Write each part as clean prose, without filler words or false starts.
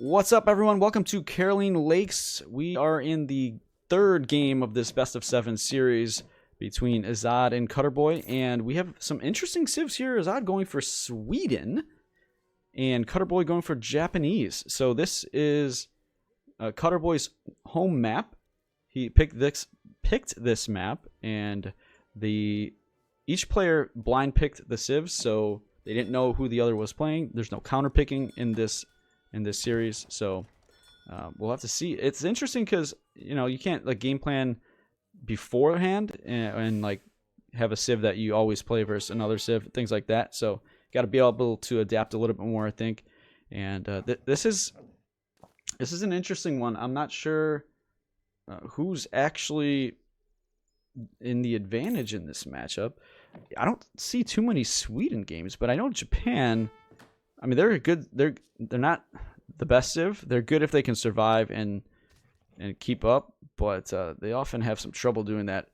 What's up, everyone? Welcome to Caroline Lakes. We are in the third game of this best of 7 series between Azad and Cutterboy, and we have some interesting civs here. Azad going for Sweden and Cutterboy going for Japanese. So this is Cutterboy's home map. He picked this map, and each player blind picked the civs, so they didn't know who the other was playing. There's no counter picking in this series, so we'll have to see. It's interesting because you can't like game plan beforehand and like have a civ that you always play versus another civ, things like that. So got to be able to adapt a little bit more, I think. And this is an interesting one. I'm not sure who's actually in the advantage in this matchup. I don't see too many Sweden games, but I know Japan. I mean, they're good. They're not the best civ. They're good if they can survive and keep up, but they often have some trouble doing that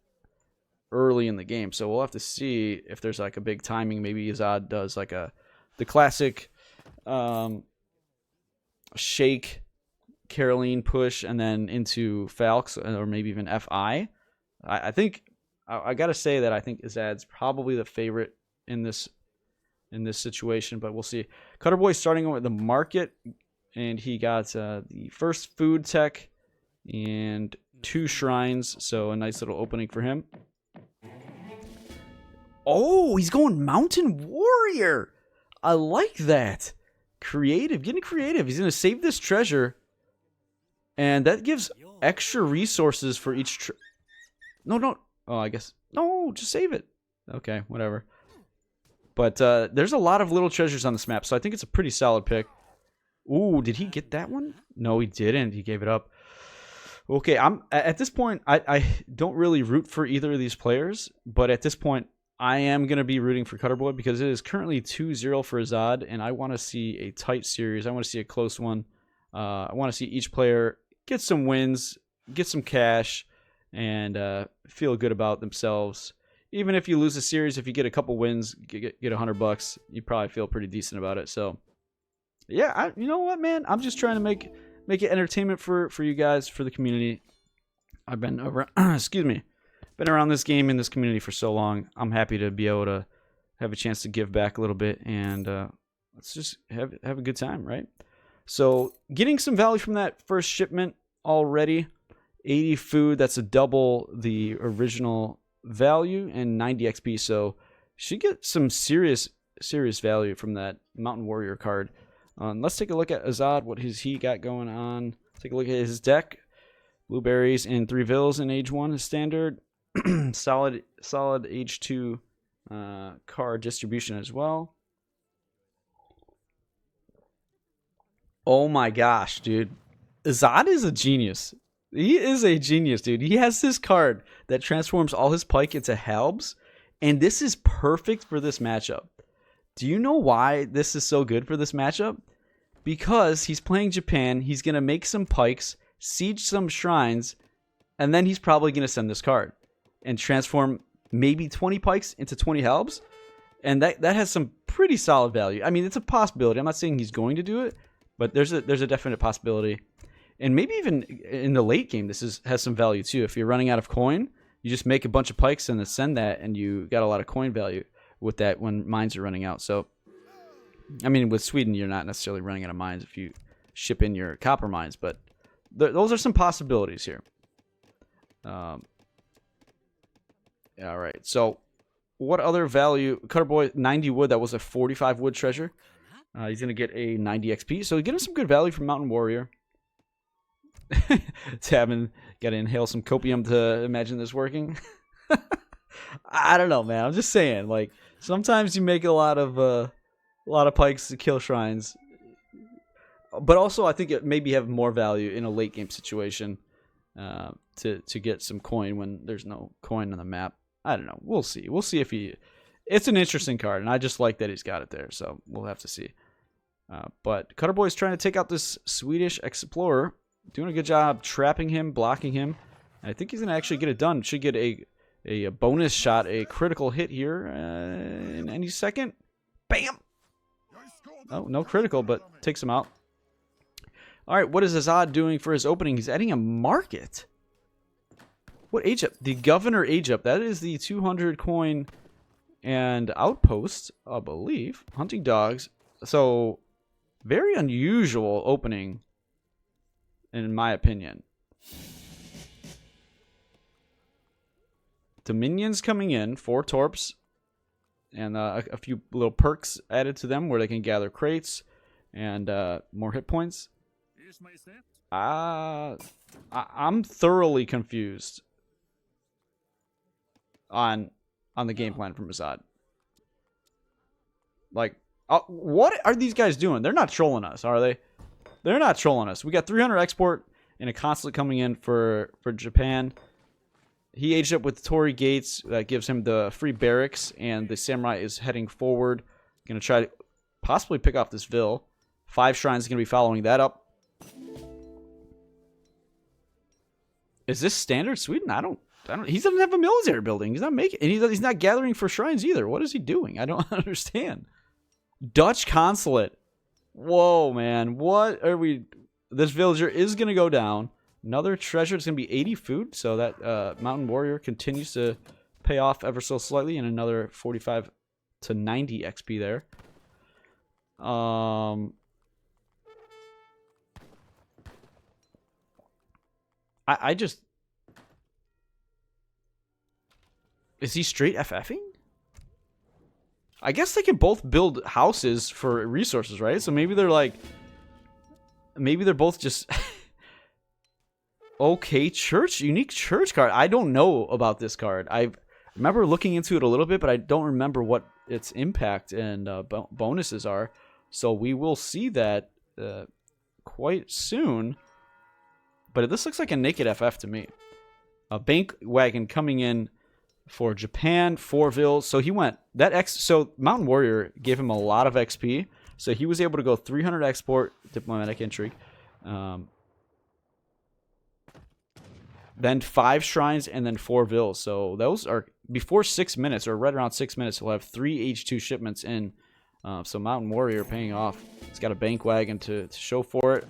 early in the game. So we'll have to see if there's like a big timing. Maybe Azad does like the classic shake Caroline push and then into Falx or maybe even Fi. I think I gotta say that I think Azad's probably the favorite in this situation, but we'll see. Cutterboy starting with the market, and he got the first food tech and 2 shrines, so a nice little opening for him. Oh, he's going Mountain Warrior. I like that. Creative, getting creative. He's going to save this treasure, and that gives extra resources for each No. Oh, I guess. No, just save it. Okay, whatever. But there's a lot of little treasures on this map, so I think it's a pretty solid pick. Ooh, did he get that one? No, he didn't. He gave it up. Okay, I'm at this point, I don't really root for either of these players, but at this point, I am going to be rooting for Cutterboy because it is currently 2-0 for Azad, and I want to see a tight series. I want to see a close one. I want to see each player get some wins, get some cash, and feel good about themselves. Even if you lose a series, if you get a couple wins, get $100, you probably feel pretty decent about it. So, yeah, you know what, man? I'm just trying to make it entertainment for you guys, for the community. I've been been around this game in this community for so long. I'm happy to be able to have a chance to give back a little bit, and let's just have a good time, right? So, getting some value from that first shipment already. 80 food, that's a double the original value, and 90 XP, so should get some serious value from that Mountain Warrior card. Let's take a look at Azad, what he got going on. Take a look at his deck. Blueberries and 3 Vills in Age 1 is standard. solid Age 2 card distribution as well. Oh my gosh, dude. Azad is a genius. He is a genius, dude. He has this card that transforms all his pike into halbs, and this is perfect for this matchup. Do you know why this is so good for this matchup? Because he's playing Japan, he's going to make some pikes, siege some shrines, and then he's probably going to send this card and transform maybe 20 pikes into 20 halbs, and that has some pretty solid value. I mean, it's a possibility. I'm not saying he's going to do it, but there's a definite possibility. And maybe even in the late game, this has some value too. If you're running out of coin, you just make a bunch of pikes and then send that, and you got a lot of coin value with that when mines are running out. So, I mean, with Sweden, you're not necessarily running out of mines if you ship in your copper mines, but those are some possibilities here. All right. So, what other value? Cutterboy, 90 wood. That was a 45 wood treasure. He's going to get a 90 XP. So, getting some good value from Mountain Warrior. Got to inhale some copium to imagine this working. I don't know, man. I'm just saying, like, sometimes you make a lot of pikes to kill shrines, but also I think it maybe have more value in a late game situation to get some coin when there's no coin on the map. I don't know. We'll see. We'll see if it's an interesting card, and I just like that he's got it there. So we'll have to see. But Cutterboy's trying to take out this Swedish explorer. Doing a good job trapping him, blocking him. I think he's going to actually get it done. Should get a bonus shot, a critical hit here in any second. Bam! Oh, no critical, but takes him out. All right, what is Azad doing for his opening? He's adding a market. What age up? The governor age up. That is the 200 coin and outpost, I believe. Hunting dogs. So, very unusual opening, in my opinion. Dominions coming in, 4 torps, and a few little perks added to them where they can gather crates and more hit points. I'm thoroughly confused on the game plan from Azad. Like, what are these guys doing? They're not trolling us, are they? They're not trolling us. We got 300 export and a consulate coming in for Japan. He aged up with Torii Gates. That gives him the free barracks, and the samurai is heading forward. Going to try to possibly pick off this Vil. 5 shrines going to be following that up. Is this standard Sweden? I don't. He doesn't have a military building. He's not making, and he's not gathering for shrines either. What is he doing? I don't understand. Dutch consulate. Whoa, man. What are we? This villager is going to go down. Another treasure. It's going to be 80 food. So that mountain warrior continues to pay off ever so slightly, and another 45 to 90 XP there. I just... Is he straight FFing? I guess they can both build houses for resources, right? So maybe they're like... Maybe they're both just... Okay, church. Unique church card. I don't know about this card. I remember looking into it a little bit, but I don't remember what its impact and bonuses are. So we will see that quite soon. But this looks like a naked FF to me. A bank wagon coming in for Japan, 4 Vils. So he went so Mountain Warrior gave him a lot of XP. So he was able to go 300 export, diplomatic intrigue. Then 5 shrines and then 4 Vils. So those are before 6 minutes, or right around 6 minutes, he'll have 3 H2 shipments in. So Mountain Warrior paying off. He's got a bank wagon to show for it.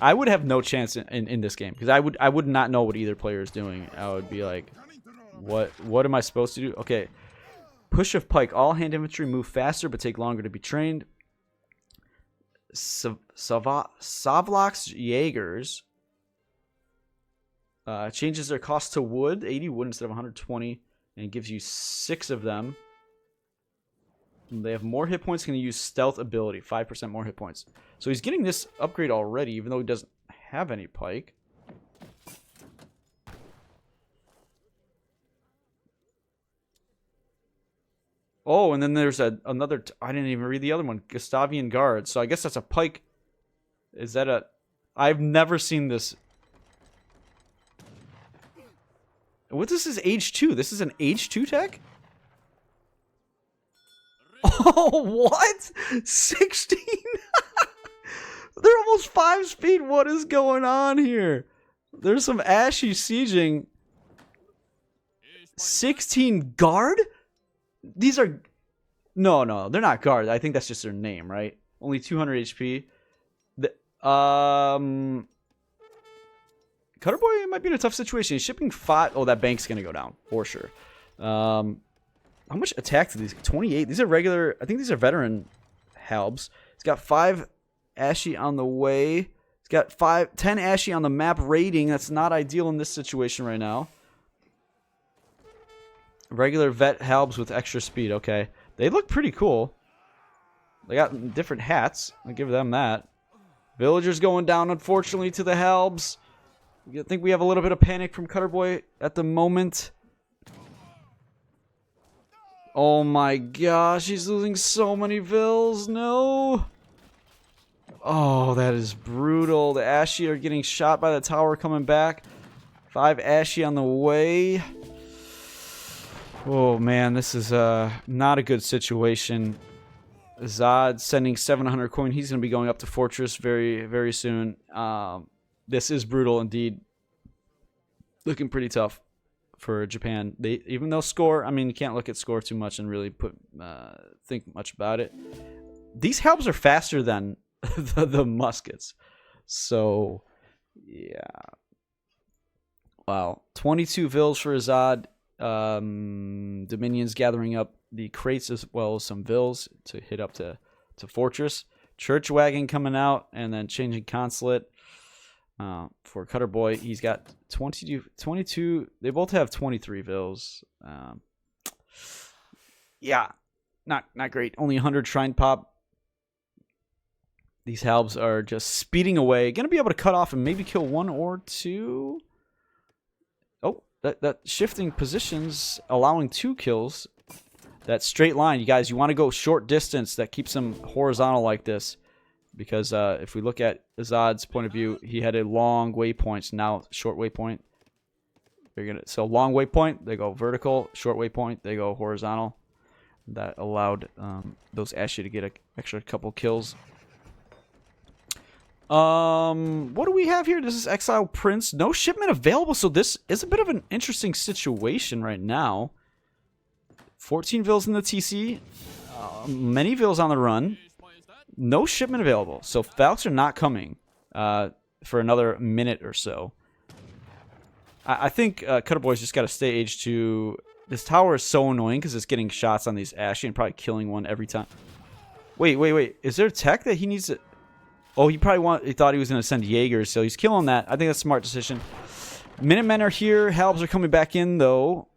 I would have no chance in this game because I would not know what either player is doing. I would be like, what am I supposed to do? Okay, push of pike. All hand infantry move faster but take longer to be trained. Savlok's Jaegers changes their cost to wood, 80 wood instead of 120, and gives you 6 of them. They have more hit points. Going to use stealth ability, 5% more hit points. So he's getting this upgrade already, even though he doesn't have any pike. Oh, and then there's another. I didn't even read the other one. Gustavian Guard. So I guess that's a pike. Is that a? I've never seen this. What this is H2? This is an H2 tech? Oh, what? 16? They're almost 5 speed. What is going on here? There's some ashy sieging. 16 guard? These are... No, they're not guard. I think that's just their name, right? Only 200 HP. Cutterboy might be in a tough situation. He's shipping 5... Oh, that bank's going to go down, for sure. How much attack do these? 28. These are regular. I think these are veteran halbs. He's got 5 ashy on the way. He's got 10 ashy on the map rating. That's not ideal in this situation right now. Regular vet halbs with extra speed. Okay. They look pretty cool. They got different hats. I'll give them that. Villagers going down, unfortunately, to the halbs. I think we have a little bit of panic from Cutterboy at the moment. Oh my gosh, he's losing so many Vils. No. Oh, that is brutal. The Ashy are getting shot by the tower coming back. 5 Ashy on the way. Oh man, this is not a good situation. Zod sending 700 coin. He's going to be going up to Fortress very, very soon. This is brutal indeed. Looking pretty tough for Japan. They even though score, I mean, you can't look at score too much and really think much about it. These halbs are faster than the muskets. So, yeah. Wow. 22 vills for Azad. Dominion's gathering up the crates as well as some vills to hit up to Fortress. Church Wagon coming out and then changing Consulate for Cutter Boy. He's got 22. They both have 23 vills. Yeah, not great. Only 100 Shrine Pop. These halbs are just speeding away. Going to be able to cut off and maybe kill 1 or 2. Oh, that shifting positions, allowing 2 kills. That straight line, you guys, you want to go short distance. That keeps them horizontal like this. Because if we look at Azad's point of view, he had a long waypoint. So now short waypoint. So long waypoint, they go vertical. Short waypoint, they go horizontal. That allowed those Ashy to get an extra couple kills. What do we have here? This is Exile Prince. No shipment available, so this is a bit of an interesting situation right now. 14 vills in the TC. Many vills on the run. No shipment available. So Falcons are not coming for another minute or so. I think Cutter Boy's just got to stay H2. This tower is so annoying because it's getting shots on these Ashy and probably killing one every time. Wait. Is there tech that he needs to... Oh, he thought he was going to send Jaegers, so he's killing that. I think that's a smart decision. Minutemen are here. Halbs are coming back in, though.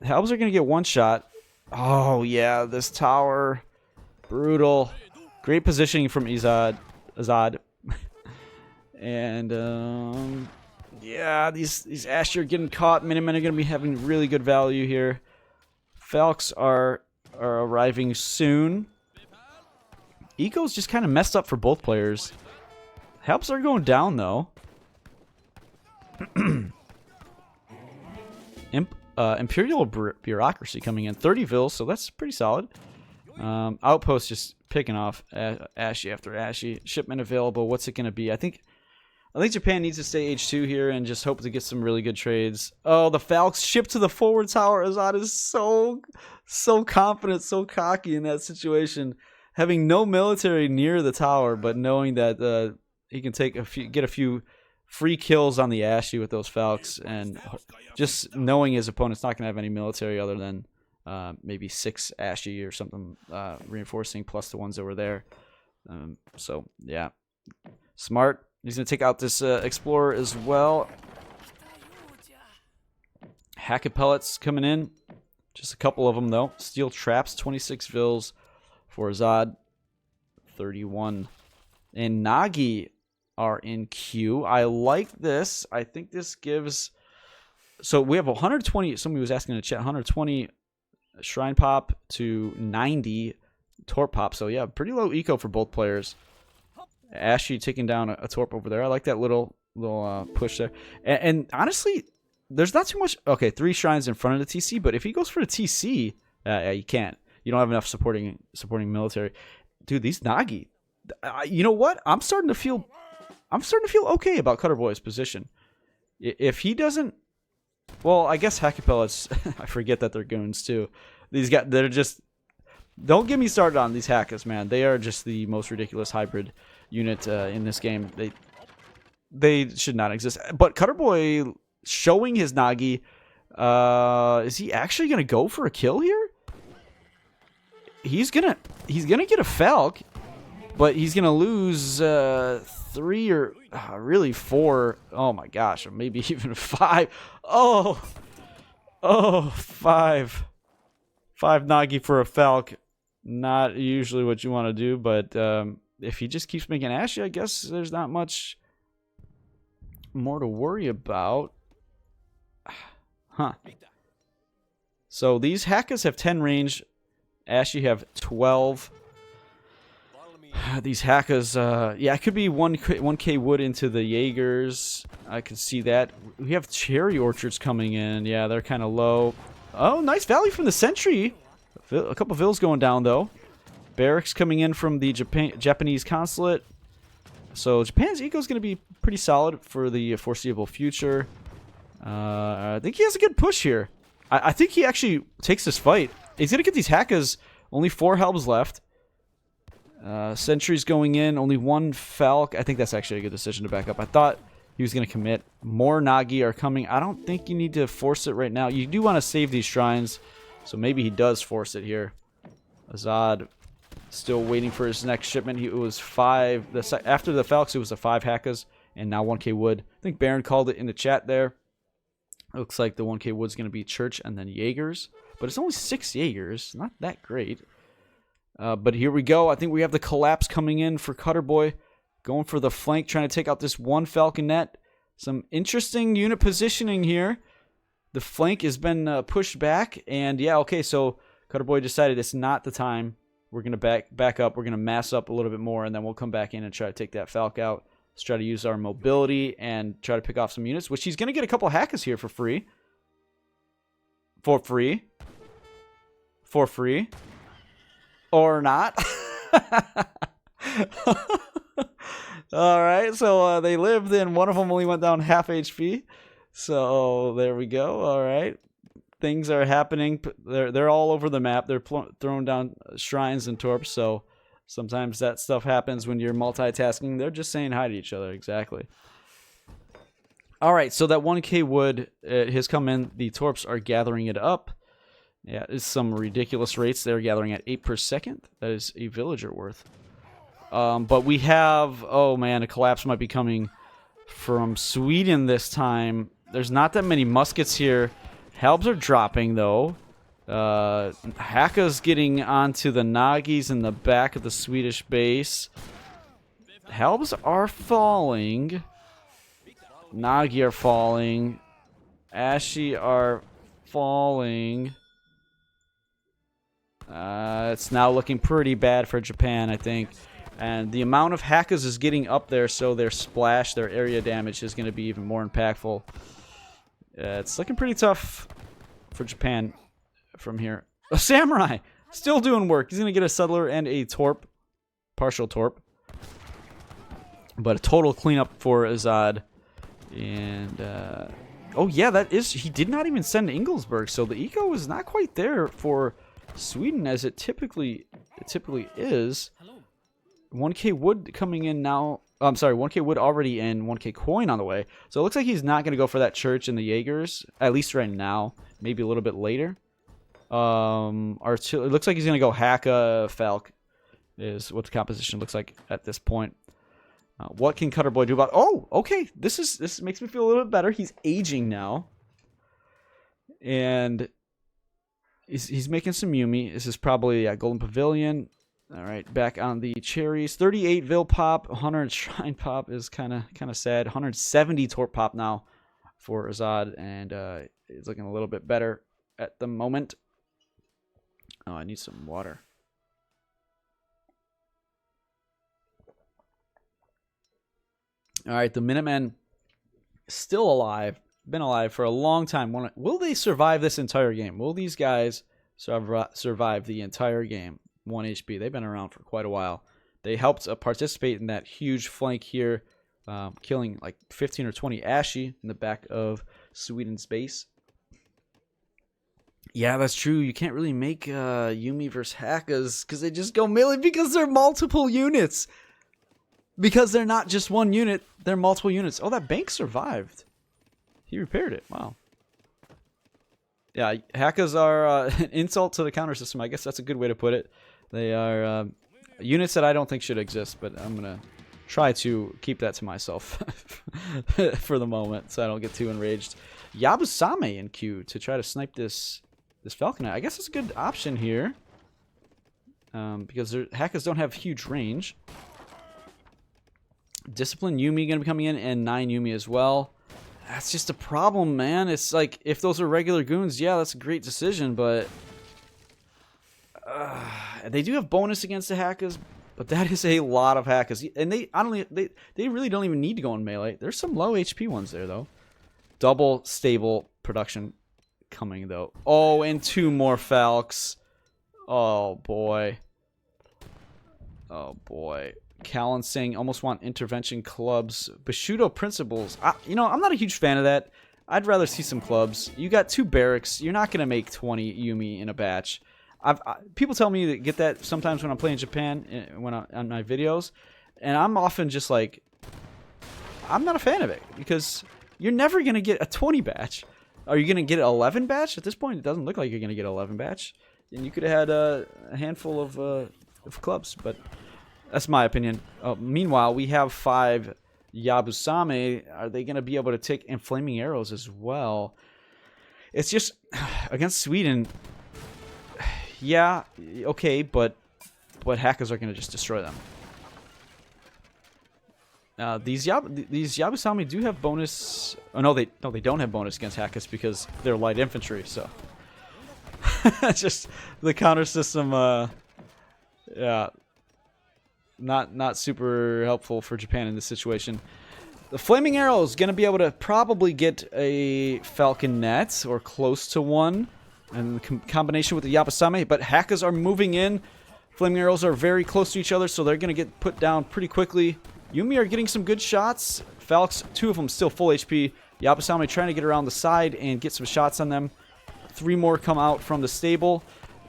Halbs are going to get one shot. Oh, yeah, this tower. Brutal. Great positioning from Azad. And, yeah, these Ashy are getting caught. Minutemen are going to be having really good value here. Falcons are arriving soon. Eco's just kind of messed up for both players. Helps are going down, though. Imperial Bureaucracy coming in. 30 vills, so that's pretty solid. Outpost just picking off Ashy after Ashy. Shipment available. What's it going to be? I think Japan needs to stay H2 here and just hope to get some really good trades. Oh, the Falcons ship to the forward tower. Azad is so confident, so cocky in that situation. Having no military near the tower, but knowing that he can get a few free kills on the Ashy with those Falcons, and just knowing his opponent's not going to have any military other than maybe 6 Ashy or something reinforcing plus the ones that were there. So, yeah. Smart. He's going to take out this Explorer as well. Hackett Pellets coming in. Just a couple of them, though. Steel Traps, 26 vills. For Azad, 31. And Nagi are in queue. I like this. I think this gives... So we have 120... Somebody was asking in the chat. 120 Shrine Pop to 90 Torp Pop. So yeah, pretty low eco for both players. Ashy taking down a Torp over there. I like that little push there. And honestly, there's not too much... Okay, 3 shrines in front of the TC. But if he goes for the TC, you can't. You don't have enough supporting military. Dude, these Nagi. You know what? I'm starting to feel okay about Cutter Boy's position. If he doesn't, well, I guess Hackett Pellets. I forget that they're goons too. These guys, they're just. Don't get me started on these Hackers, man. They are just the most ridiculous hybrid unit in this game. They should not exist. But Cutter Boy showing his Nagi. Is he actually gonna go for a kill here? He's gonna get a Falc, but he's gonna lose 3 or really 4. Oh my gosh, or maybe even 5. Oh, 5 Nagi for a Falc. Not usually what you want to do, but if he just keeps making Ashy, I guess there's not much more to worry about. Huh. So these Hackers have 10 range. Ashy have 12. These Hackers, yeah, it could be 1k wood into the Jaegers. I can see that. We have Cherry Orchards coming in. Yeah, they're kind of low. Oh, nice value from the Sentry. A couple vills going down, though. Barracks coming in from the Japanese consulate. So Japan's eco is going to be pretty solid for the foreseeable future. I think he has a good push here. I think he actually takes this fight. He's going to get these Hackers. Only 4 helms left. Sentries going in. Only one Falc. I think that's actually a good decision to back up. I thought he was going to commit. More Nagi are coming. I don't think you need to force it right now. You do want to save these shrines. So maybe he does force it here. Azad still waiting for his next shipment. It was 5. After the Falcs, it was a 5 Hakas. And now 1k wood. I think Baron called it in the chat there. It looks like the 1k wood's going to be Church and then Jaegers. But it's only 6 Jaegers. Not that great. But here we go. I think we have the collapse coming in for Cutterboy. Going for the flank, trying to take out this one Falconet. Some interesting unit positioning here. The flank has been pushed back. And yeah, okay, so Cutterboy decided it's not the time. We're going to back up. We're going to mass up a little bit more. And then we'll come back in and try to take that Falc out. Let's try to use our mobility and try to pick off some units. Which he's going to get a couple Hackers here for free. For free. For free. Or not. Alright, so they lived and one of them only went down half HP. So there we go. Alright. Things are happening. They're all over the map. They're throwing down shrines and torps. So sometimes that stuff happens when you're multitasking. They're just saying hi to each other. Exactly. Alright, so that 1k wood has come in. The torps are gathering it up. Yeah, it's some ridiculous rates. They're gathering at 8 per second. That is a villager worth. But we have... Oh, man, a collapse might be coming from Sweden this time. There's not that many muskets here. Halbs are dropping, though. Haka's getting onto the Nagis in the back of the Swedish base. Halbs are falling. Nagi are falling. Ashi are falling. It's now looking pretty bad for Japan, I think. And the amount of Hakas is getting up there, so their splash, their area damage is going to be even more impactful. It's looking pretty tough for Japan from here. A Samurai! Still doing work. He's going to get a Settler and a Torp. Partial Torp. But a total cleanup for Azad. And, oh yeah, that is... He did not even send to Ingolsberg, so the eco is not quite there for Sweden as it typically is. 1k wood coming in now. Oh, I'm sorry, 1k wood already in, 1k coin on the way. So it looks like he's not going to go for that Church and the Jaegers, at least right now. Maybe a little bit later. It looks like he's going to go Haka Falc is what the composition looks like at this point. What can Cutterboy do about... Oh, okay. This makes me feel a little bit better. He's aging now. And he's making some Yumi. This is probably a Golden Pavilion. All right, back on the cherries. 38 Vil pop, 100 Shrine pop is kind of sad. 170 Torp pop now for Azad, and it's looking a little bit better at the moment. Oh, I need some water. All right, the Minutemen still alive. Been alive for a long time. Will they survive this entire game? Will these guys survive the entire game? 1 HP. They've been around for quite a while. They helped participate in that huge flank here, killing like 15 or 20 Ashi in the back of Sweden's base. Yeah, that's true. You can't really make Yumi versus Hakas because they just go melee because they're multiple units. Because they're not just one unit, they're multiple units. Oh, that bank survived. He repaired it. Wow. Yeah, Hakas are an insult to the counter system. I guess that's a good way to put it. They are units that I don't think should exist, but I'm going to try to keep that to myself for the moment so I don't get too enraged. Yabusame in queue to try to snipe this Falconet. I guess it's a good option here because Hakas don't have huge range. Discipline Yumi going to be coming in and 9 Yumi as well. That's just a problem, man. It's like, if those are regular goons, yeah, that's a great decision, but they do have bonus against the Hakas, but that is a lot of Hakas. And they really don't even need to go in melee. There's some low HP ones there, though. Double stable production coming, though. Oh, and 2 more Falcs. Oh, boy. Oh, boy. Callan saying almost want intervention clubs. Bushido principles. I'm not a huge fan of that. I'd rather see some clubs. You got 2 barracks. You're not going to make 20 Yumi in a batch. People tell me to get that sometimes when I'm playing Japan, on my videos, and I'm often just like, I'm not a fan of it because you're never gonna get a 20 batch. Are you gonna get an 11 batch? At this point, it doesn't look like you're gonna get an 11 batch, and you could have had a handful of clubs, but that's my opinion. Meanwhile, we have 5 Yabusame. Are they gonna be able to take inflaming arrows as well? It's just against Sweden. Yeah, okay, but hackers are gonna just destroy them. These Yabusame do have bonus. Oh no, they don't have bonus against Hackers because they're light infantry. So just the counter system. Yeah, not super helpful for Japan in this situation. The flaming arrow is gonna be able to probably get a Falcon Net or close to one, and combination with the Yabusame. But Hackers are moving in. Flaming arrows are very close to each other, so they're gonna get put down pretty quickly. Yumi are getting some good shots. Falx, 2 of them still full HP. Yabusame trying to get around the side and get some shots on them. 3 more come out from the stable.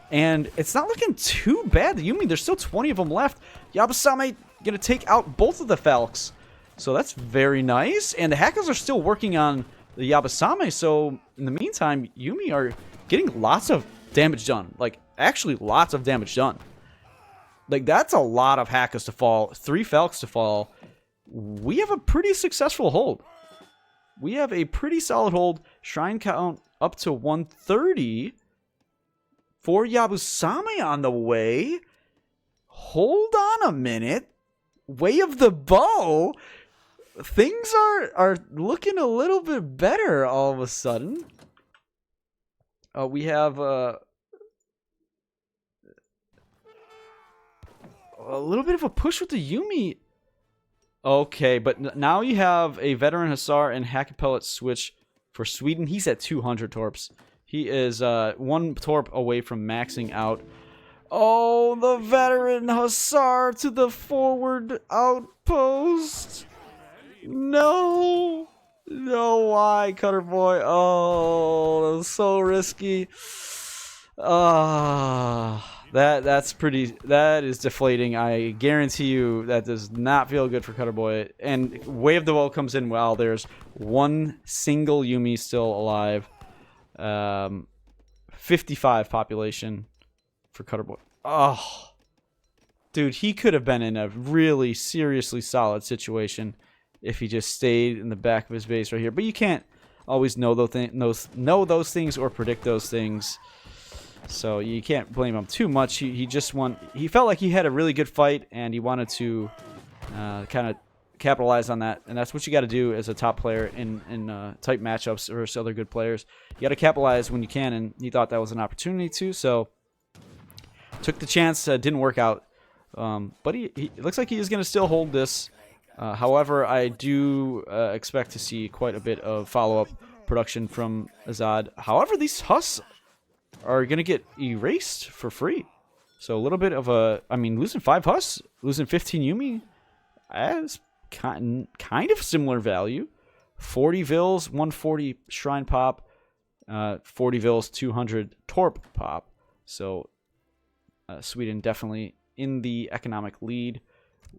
And it's not looking too bad. The Yumi, there's still 20 of them left. Yabusame going to take out both of the Falx. So that's very nice. And the Hackers are still working on the Yabusame. So in the meantime, Yumi are getting lots of damage done. Like, actually lots of damage done. Like, that's a lot of Hackers to fall. 3 Falcons to fall. We have a pretty successful hold. We have a pretty solid hold. Shrine count up to 130. 4 Yabusame on the way. Hold on a minute. Way of the bow. Things are looking a little bit better all of a sudden. We have... a little bit of a push with the Yumi. Okay, but now you have a veteran Hussar and Hack Pellet switch for Sweden. He's at 200 torps. He is 1 torp away from maxing out. Oh, the veteran Hussar to the forward outpost. No. No, why, Cutter Boy? Oh, that was so risky. That is deflating. I guarantee you that does not feel good for Cutter Boy. And Way of the Woe comes in while there's 1 single Yumi still alive. 55 population for Cutter Boy. Oh, dude, he could have been in a really seriously solid situation if he just stayed in the back of his base right here. But you can't always know those things or predict those things. So you can't blame him too much. He just he felt like he had a really good fight, and he wanted to kind of capitalize on that. And that's what you got to do as a top player in tight matchups versus other good players. You got to capitalize when you can, and he thought that was an opportunity to. So took the chance. Didn't work out. But it looks like he is going to still hold this. However, I do expect to see quite a bit of follow-up production from Azad. However, these Huss are going to get erased for free. So a little bit of losing 5 Huss, losing 15 Yumi, as kind of similar value. 40 Vils, 140 Shrine Pop, 40 Vils, 200 Torp Pop. So Sweden definitely in the economic lead.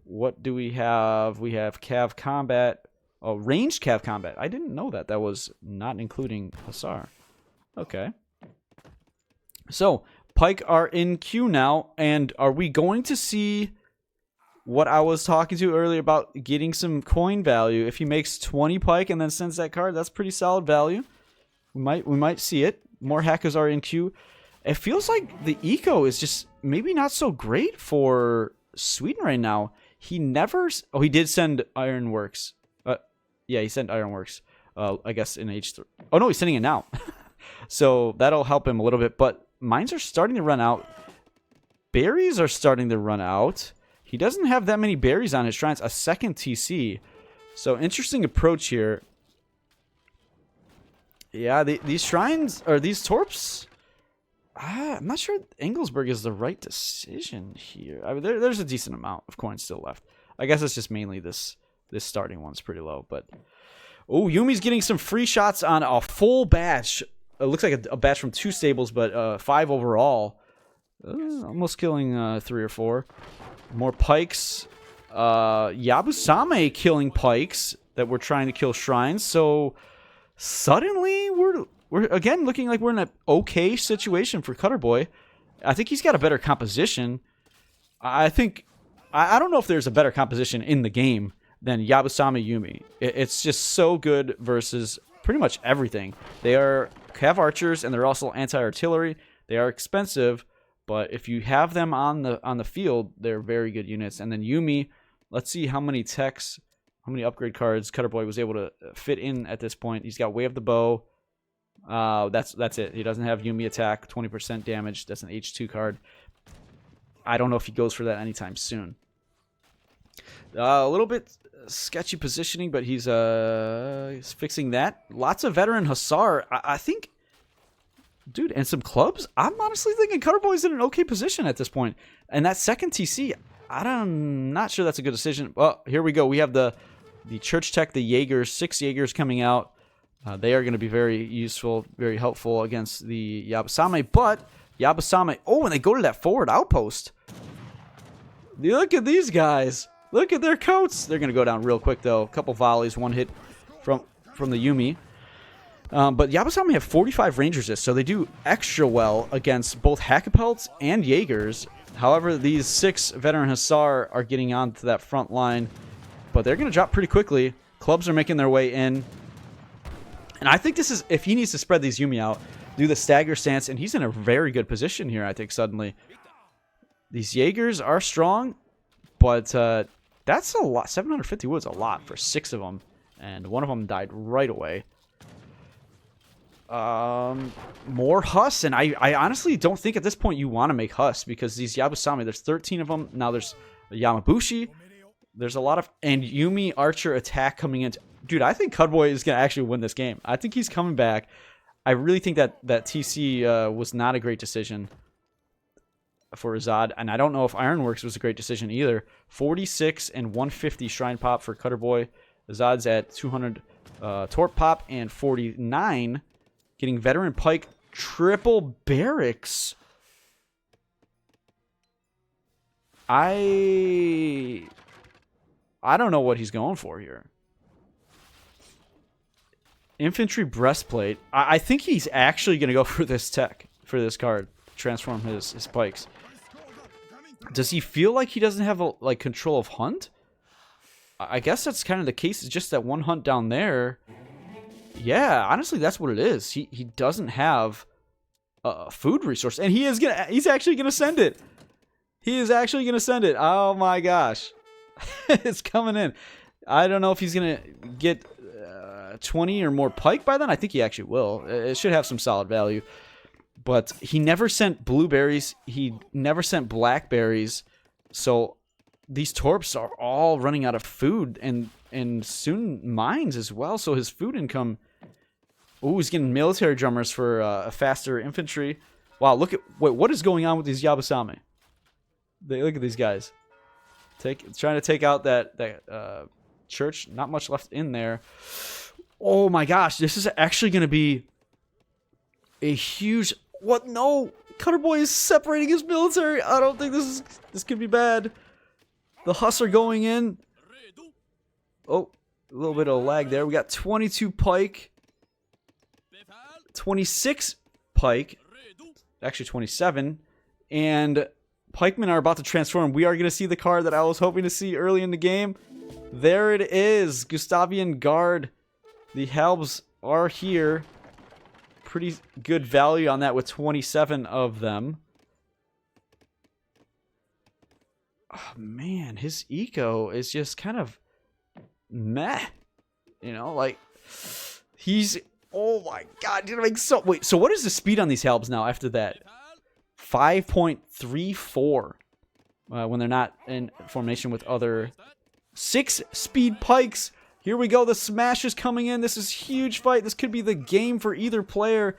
What do we have? We have Cav Combat. Oh, ranged Cav Combat. I didn't know that. That was not including Hussar. Okay. So, Pike are in queue now, and are we going to see what I was talking to earlier about getting some coin value? If he makes 20 Pike and then sends that card, that's pretty solid value. We might see it. More Hackers are in queue. It feels like the eco is just maybe not so great for Sweden right now. He never... Oh, he did send Ironworks. Yeah, he sent Ironworks. I guess in H3. Oh, no, he's sending it now. So that'll help him a little bit. But mines are starting to run out. Berries are starting to run out. He doesn't have that many berries on his shrines. A second TC. So interesting approach here. Yeah, these shrines, or these torps... I'm not sure Engelsberg is the right decision here. I mean, there's a decent amount of coins still left. I guess it's just mainly this starting one's pretty low. But oh, Yumi's getting some free shots on a full batch. It looks like a batch from 2 stables, but 5 overall. Almost killing 3 or 4. More pikes. Yabusame killing pikes that we're trying to kill shrines. So suddenly we're again looking like we're in an okay situation for Cutter Boy. I think he's got a better composition. I don't know if there's a better composition in the game than Yabusame Yumi. It's just so good versus pretty much everything. They have archers and they're also anti-artillery. They are expensive, but if you have them on the field, they're very good units. And then Yumi, let's see how many techs, how many upgrade cards Cutter Boy was able to fit in at this point. He's got Way of the Bow. That's it. He doesn't have Yumi attack, 20% damage. That's an H2 card. I don't know if he goes for that anytime soon. A little bit sketchy positioning, but he's fixing that. Lots of veteran Hussar. I think, dude, and some clubs. I'm honestly thinking Cutter Boy's in an okay position at this point. And that second TC, I'm not sure that's a good decision. Well, here we go. We have the Church Tech, the Jaegers, 6 Jaegers coming out. They are going to be very useful, very helpful against the Yabusame. But Yabusame, and they go to that forward outpost. Look at these guys. Look at their coats. They're going to go down real quick, though. A couple volleys, 1 hit from the Yumi. But Yabusame have 45 range resist, so they do extra well against both Hackapelts and Jaegers. However, these 6 veteran Hussar are getting onto that front line, but they're going to drop pretty quickly. Clubs are making their way in. And I think this is, if he needs to spread these Yumi out, do the stagger stance, and he's in a very good position here, I think, suddenly. These Jaegers are strong, but that's a lot. 750 wood's a lot for 6 of them, and one of them died right away. More Huss, and I honestly don't think at this point you want to make Huss, because these Yabusame, there's 13 of them. Now there's Yamabushi. There's a lot of, and Yumi Archer attack coming in. Dude, I think Cudboy is going to actually win this game. I think he's coming back. I really think that TC was not a great decision for Azad, and I don't know if Ironworks was a great decision either. 46 and 150 Shrine Pop for Cutter Boy. Azad's at 200 Torp Pop and 49. Getting Veteran Pike, triple Barracks. I don't know what he's going for here. Infantry Breastplate. I think he's actually going to go for this tech, for this card. Transform his pikes. Does he feel like he doesn't have control of Hunt? I guess that's kind of the case. It's just that one Hunt down there. Yeah, honestly, that's what it is. He doesn't have a food resource, and he's actually gonna send it. He is actually gonna send it. Oh my gosh, it's coming in. I don't know if he's gonna get 20 or more pike by then. I think he actually will. It should have some solid value. But he never sent blueberries. He never sent blackberries. So these Torps are all running out of food, and soon mines as well. So his food income. Ooh, he's getting military drummers for a faster infantry. Wow, wait, what is going on with these Yabusame? Look at these guys. Trying to take out that church. Not much left in there. Oh my gosh, this is actually going to be a huge. What? No, Cutter Boy is separating his military. I don't think this could be bad. The Huss are going in. Oh, a little bit of lag there. We got 22 pike, 26 pike, actually 27, and pikemen are about to transform. We are going to see the card that I was hoping to see early in the game. There it is, Gustavian Guard. The Halbs are here. Pretty good value on that with 27 of them. Oh man, his eco is just kind of meh. You know, like he's, oh my god, dude, like wait, so what is the speed on these Halbs now after that? 5.34 when they're not in formation with other 6 speed pikes. Here we go. The smash is coming in. This is a huge fight. This could be the game for either player.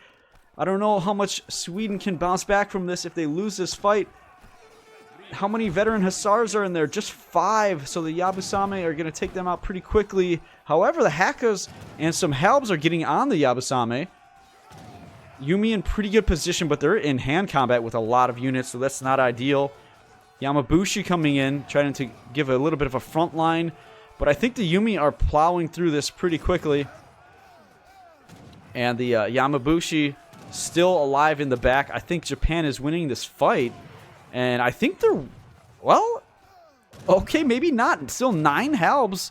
I don't know how much Sweden can bounce back from this if they lose this fight. How many veteran Hussars are in there? Just 5. So the Yabusame are going to take them out pretty quickly. However, the Hakas and some Halbs are getting on the Yabusame. Yumi in pretty good position, but they're in hand combat with a lot of units, so that's not ideal. Yamabushi coming in, trying to give a little bit of a front line, but I think the Yumi are plowing through this pretty quickly. And the Yamabushi still alive in the back. I think Japan is winning this fight, and I think they're, well, okay, maybe not. Still 9 halbs.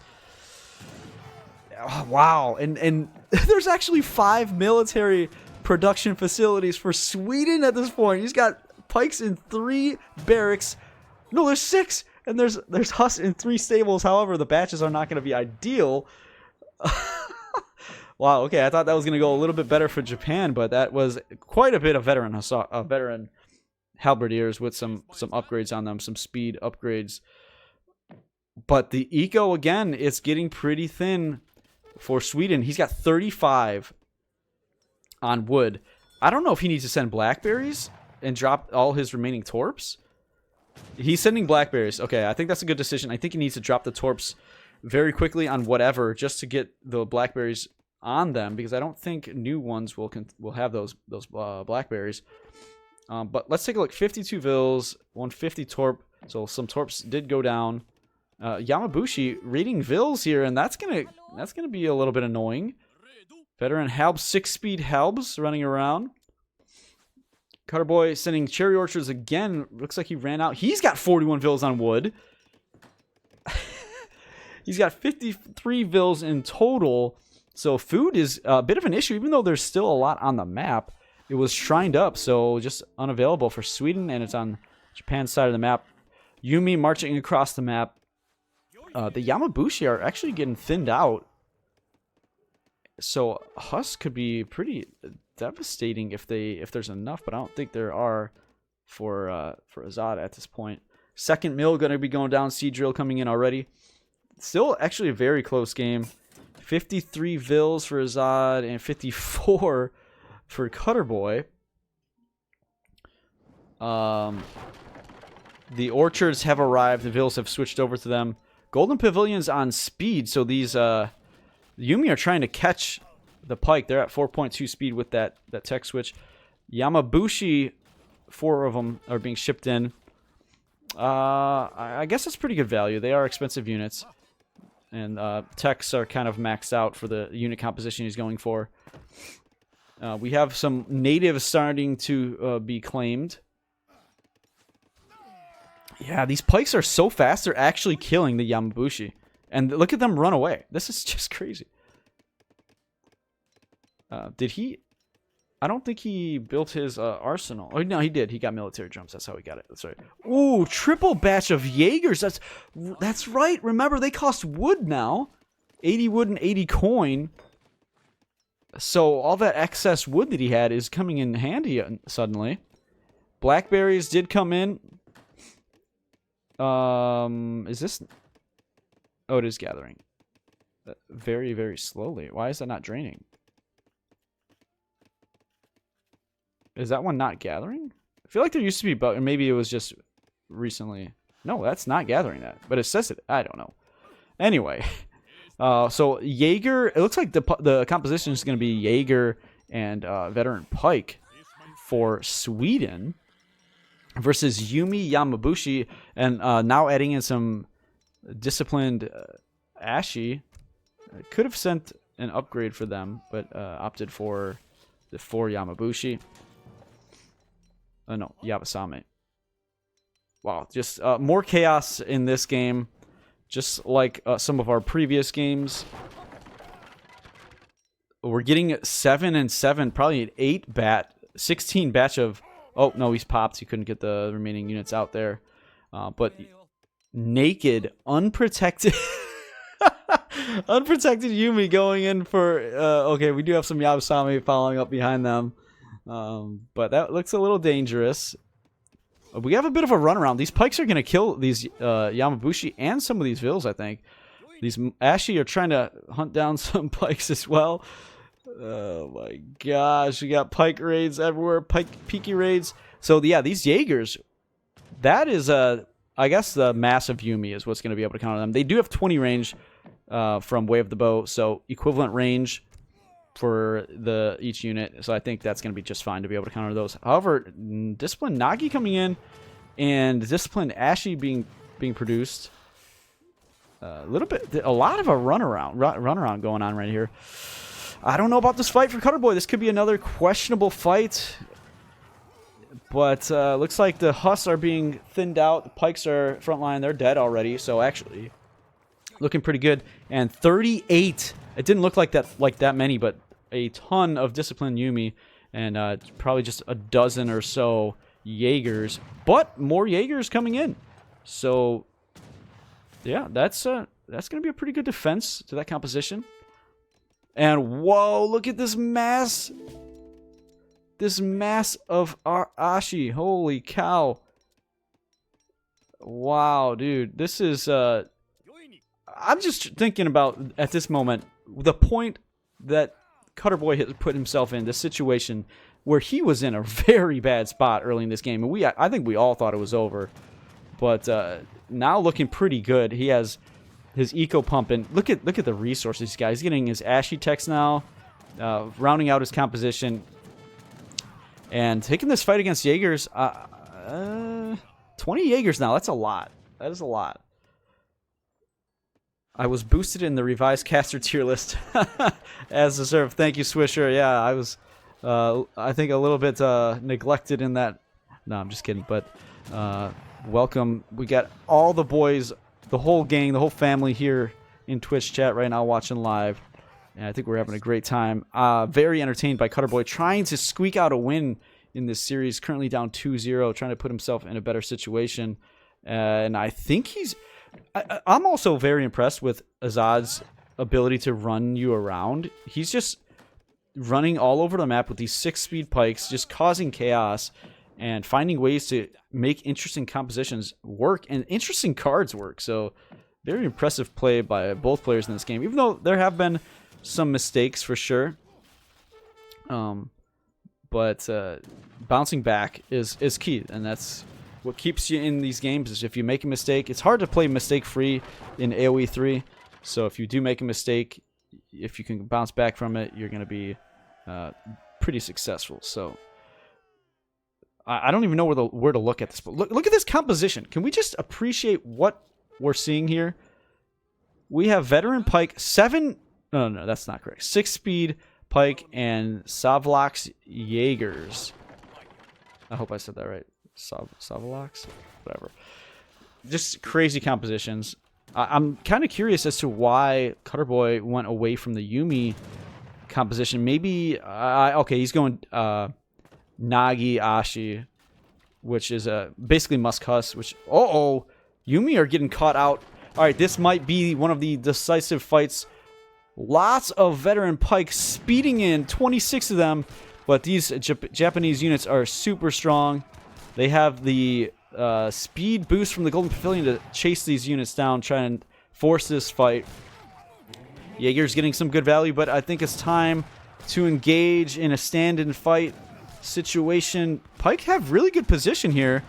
Oh, wow, and there's actually 5 military production facilities for Sweden at this point. He's got pikes in 3 barracks. No, there's 6, and there's Huss in 3 stables. However, the batches are not going to be ideal. Wow, okay, I thought that was going to go a little bit better for Japan, but that was quite a bit of veteran halberdiers with some upgrades on them, some speed upgrades. But the eco, again, it's getting pretty thin for Sweden. He's got 35 on wood. I don't know if he needs to send blackberries and drop all his remaining torps. He's sending blackberries. Okay, I think that's a good decision. I think he needs to drop the torps very quickly on whatever just to get the blackberries on them, because I don't think new ones will have those blackberries. But let's take a look. 52 Vils, 150 torp. So some torps did go down. Yamabushi raiding Vils here, and that's gonna be a little bit annoying. Veteran Halbs, 6-speed Halbs running around. Cutterboy sending Cherry Orchards again. Looks like he ran out. He's got 41 Vils on wood. He's got 53 Vils in total. So food is a bit of an issue, even though there's still a lot on the map. It was shrined up, so just unavailable for Sweden, and it's on Japan's side of the map. Yumi marching across the map. The Yamabushi are actually getting thinned out. So Huss could be pretty devastating if there's enough, but I don't think there are for Azad at this point. Second mill going to be going down. Sea Drill coming in already. Still actually a very close game. 53 Vils for Azad and 54 for Cutterboy. The orchards have arrived. The Vils have switched over to them. Golden Pavilion's on speed, so these Yumi are trying to catch the pike. They're at 4.2 speed with that tech switch. Yamabushi, 4 of them are being shipped in. I guess that's pretty good value. They are expensive units. And techs are kind of maxed out for the unit composition he's going for. We have some natives starting to be claimed. Yeah, these pikes are so fast, they're actually killing the Yamabushi. And look at them run away. This is just crazy. Did he... I don't think he built his arsenal. Oh, no, he did. He got military drums. That's how he got it. That's right. Ooh, triple batch of Jaegers. That's right. Remember, they cost wood now. 80 wood and 80 coin. So all that excess wood that he had is coming in handy suddenly. Blackberries did come in. Is this... Oh, it is gathering. Very, very slowly. Why is that not draining? Is that one not gathering? I feel like there used to be, but maybe it was just recently. No, that's not gathering that. But it says it. I don't know. Anyway. So Jaeger, it looks like the composition is going to be Jaeger and Veteran Pike for Sweden versus Yumi Yamabushi. And now adding in some disciplined Ashi. Could have sent an upgrade for them, but opted for the 4 Yamabushi. No, Yabasame. Wow, just more chaos in this game. Just like some of our previous games. We're getting 7 and 7, probably an 16 batch of... Oh, no, he's popped. He couldn't get the remaining units out there. But naked, unprotected... unprotected Yumi going in for... okay, we do have some Yabasame following up behind them. But that looks a little dangerous. We have a bit of a runaround. These pikes are going to kill these Yamabushi and some of these Vils, I think. These Ashi are trying to hunt down some pikes as well. Oh my gosh. We got pike raids everywhere. Peaky raids. So yeah, these Jaegers, that is, I guess the massive Yumi is what's going to be able to counter them. They do have 20 range from Way of the Bow, so equivalent range. for each unit. So I think that's going to be just fine to be able to counter those. However, Discipline Nagi coming in and Discipline Ashy being produced. A lot of a runaround going on right here. I don't know about this fight for Cutterboy. This could be another questionable fight. But looks like the Huss are being thinned out. The Pikes are frontline. They're dead already. So actually, looking pretty good. And 38. It didn't look like that many, but a ton of Disciplined Yumi. And probably just a dozen or so Jaegers. But more Jaegers coming in. So, yeah, that's going to be a pretty good defense to that composition. And whoa, look at this mass. This mass of Ashi. Holy cow. Wow, dude. This is... I'm just thinking about, at this moment, the point that Cutterboy has put himself in, this situation where he was in a very bad spot early in this game. And I think we all thought it was over. But now looking pretty good. He has his eco pump, and look at the resources, this guy. He's getting his Ashy techs now, rounding out his composition, and taking this fight against Jaegers. 20 Jaegers now. That's a lot. That is a lot. I was boosted in the revised caster tier list as deserved. Thank you, Swisher. Yeah, I was, I think, a little bit neglected in that. No, I'm just kidding. But welcome. We got all the boys, the whole gang, the whole family here in Twitch chat right now watching live. And I think we're having a great time. Very entertained by Cutterboy, trying to squeak out a win in this series. Currently down 2-0, trying to put himself in a better situation. And I think he's... I'm also very impressed with Azad's ability to run you around. He's just running all over the map with these 6-speed pikes, just causing chaos and finding ways to make interesting compositions work and interesting cards work. So very impressive play by both players in this game, even though there have been some mistakes for sure. But bouncing back is key, and that's what keeps you in these games. Is if you make a mistake, it's hard to play mistake-free in AOE3. So if you do make a mistake, if you can bounce back from it, you're going to be pretty successful. So I don't even know where to look at this. But look at this composition. Can we just appreciate what we're seeing here? We have Veteran Pike, 7... No, that's not correct. 6-speed Pike and Savlox Jaegers. I hope I said that right. Savlox? Whatever. Just crazy compositions. I'm kind of curious as to why Cutterboy went away from the Yumi composition. Maybe... okay, he's going Nagi Ashi, which is basically Musk Huss, which... Yumi are getting caught out. Alright, this might be one of the decisive fights. Lots of veteran pikes speeding in, 26 of them, but these Japanese units are super strong. They have the speed boost from the Golden Pavilion to chase these units down, try and force this fight. Jaeger's getting some good value, but I think it's time to engage in a stand-and fight situation. Pike have really good position here.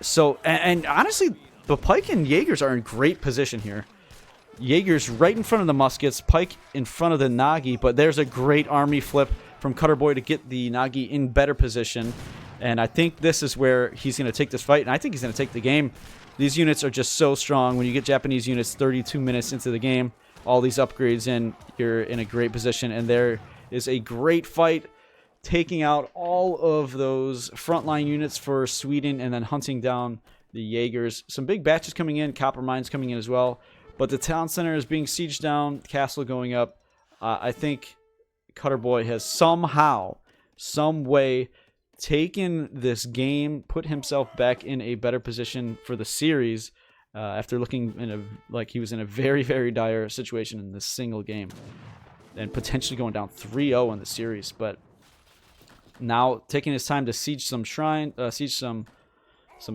So, and honestly, the Pike and Jaegers are in great position here. Jaeger's right in front of the muskets, Pike in front of the Nagi, but there's a great army flip from Cutterboy to get the Nagi in better position. And I think this is where he's going to take this fight, and I think he's going to take the game. These units are just so strong. When you get Japanese units 32 minutes into the game, all these upgrades in, you're in a great position. And there is a great fight, taking out all of those frontline units for Sweden and then hunting down the Jaegers. Some big batches coming in, copper mines coming in as well. But the town center is being sieged down, castle going up. I think Cutterboy has somehow, some way, taken this game, put himself back in a better position for the series after looking like he was in a very, very dire situation in this single game. And potentially going down 3-0 in the series. But now taking his time to siege some siege some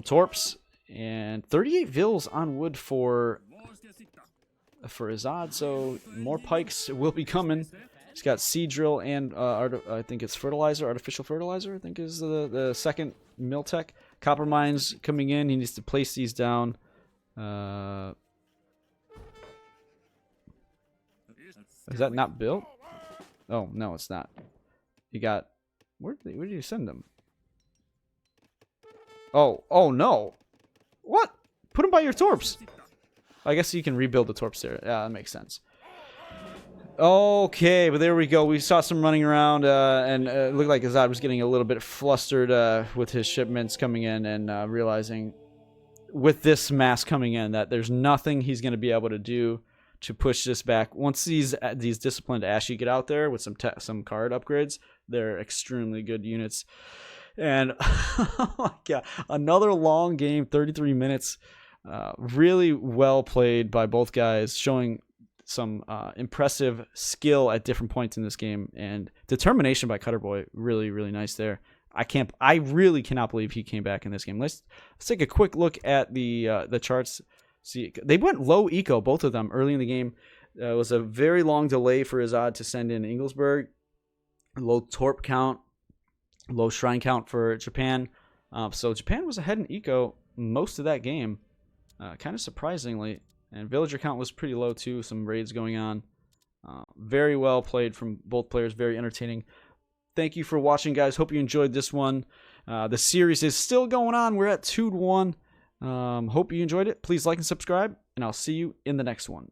torps. And 38 vills on wood for Azad, so more pikes will be coming. He's got seed drill and I think it's fertilizer, artificial fertilizer, I think is the second mill tech. Copper mines coming in. He needs to place these down. Is that not built? Oh, no, it's not. He got... Where did you send him? Oh, no. What? Put him by your torps. I guess you can rebuild the torps there. Yeah, that makes sense. Okay, but there we go. We saw some running around, and it looked like Azad was getting a little bit flustered with his shipments coming in, and realizing with this mass coming in that there's nothing he's going to be able to do to push this back. Once these disciplined Ashy get out there with some card upgrades, they're extremely good units. And oh my god, another long game, 33 minutes. Really well played by both guys, showing some impressive skill at different points in this game, and determination by Cutterboy. Really, really nice there. I really cannot believe he came back in this game. Let's take a quick look at the charts. See, they went low eco, both of them, early in the game. It was a very long delay for Azad to send in Inglesburg. Low torp count, low shrine count for Japan. So Japan was ahead in eco most of that game, kind of surprisingly. And villager count was pretty low too. Some raids going on. Very well played from both players. Very entertaining. Thank you for watching, guys. Hope you enjoyed this one. The series is still going on. We're at 2-1. Hope you enjoyed it. Please like and subscribe, and I'll see you in the next one.